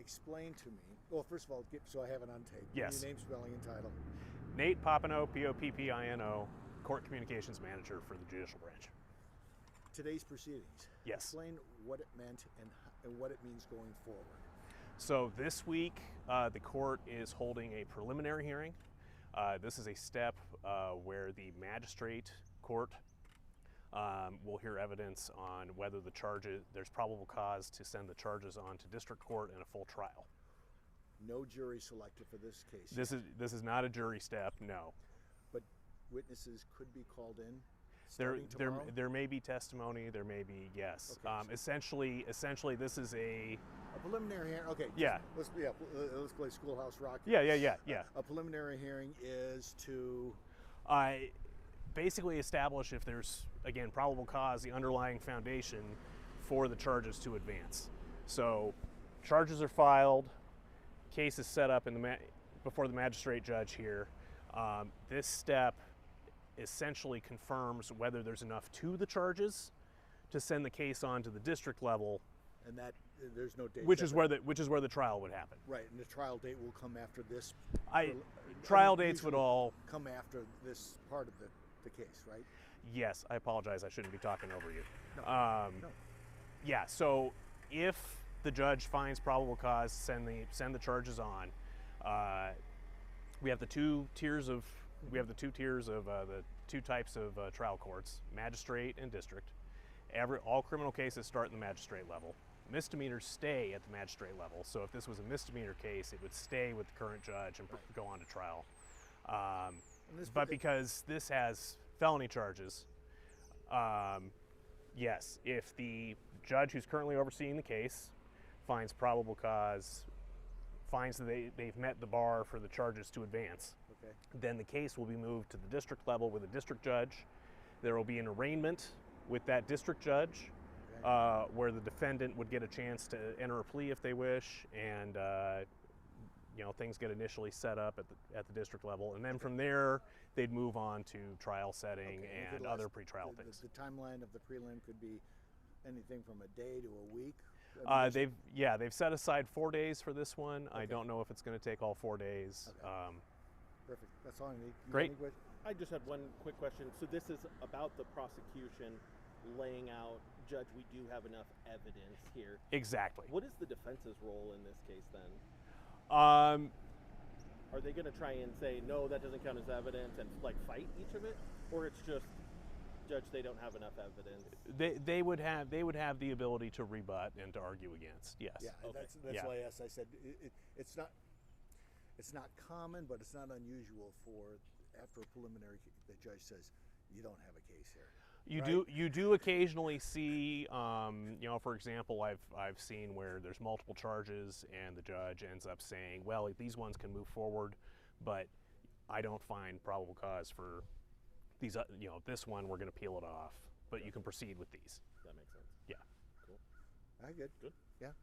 explain to me, well, first of all, so I have it on tape. Yes. Your name, spelling, and title. Nate Popino, Poppino, Court Communications Manager for the Judicial Branch. Today's proceedings. Yes. Explain what it meant and what it means going forward. So this week, the court is holding a preliminary hearing. This is a step where the magistrate court will hear evidence on whether there's probable cause to send the charges on to district court in a full trial. No jury selected for this case. This is not a jury step, no. But witnesses could be called in. There may be testimony. There may be, yes. Okay, essentially, this is a preliminary hearing. Okay. Yeah. Let's play Schoolhouse Rock. Yeah. A preliminary hearing is to basically establish if there's, again, probable cause, the underlying foundation for the charges to advance. So, charges are filed. Case is set up before the magistrate judge here. This step essentially confirms whether there's enough to the charges to send the case on to the district level, and that there's no date. Which is where the trial would happen. Right, and the trial date will come after this. Trial dates would all come after this part of the case, right? Yes, I apologize. I shouldn't be talking over you. No. Yeah. So if the judge finds probable cause, send the charges on. We have the two tiers of the two types of trial courts: magistrate and district. All criminal cases start in the magistrate level. Misdemeanors stay at the magistrate level. So if this was a misdemeanor case, it would stay with the current judge and go on to trial. But because this has felony charges, yes, if the judge who's currently overseeing the case finds probable cause, finds that they've met the bar for the charges to advance, then the case will be moved to the district level with a district judge. There will be an arraignment with that district judge, where the defendant would get a chance to enter a plea if they wish, and things get initially set up at the district level, and then from there they'd move on to trial setting and other pretrial things. The timeline of the prelim could be anything from a day to a week. They've set aside 4 days for this one. I don't know if it's going to take all 4 days. Perfect. That's all I need. Great. I just had one quick question. So this is about the prosecution laying out, Judge, we do have enough evidence here. Exactly. What is the defense's role in this case then? Are they going to try and say, no, that doesn't count as evidence, and fight each of it? Or it's just, Judge, they don't have enough evidence? They would have the ability to rebut and to argue against, yes. Yeah, that's why I asked. I said it's not common, but it's not unusual for, after a preliminary, the judge says, you don't have a case here. You do occasionally see, for example, I've seen where there's multiple charges and the judge ends up saying, well, these ones can move forward, but I don't find probable cause for these, this one, we're going to peel it off, but you can proceed with these. That makes sense. Yeah. Cool. All right, good. Good. Yeah.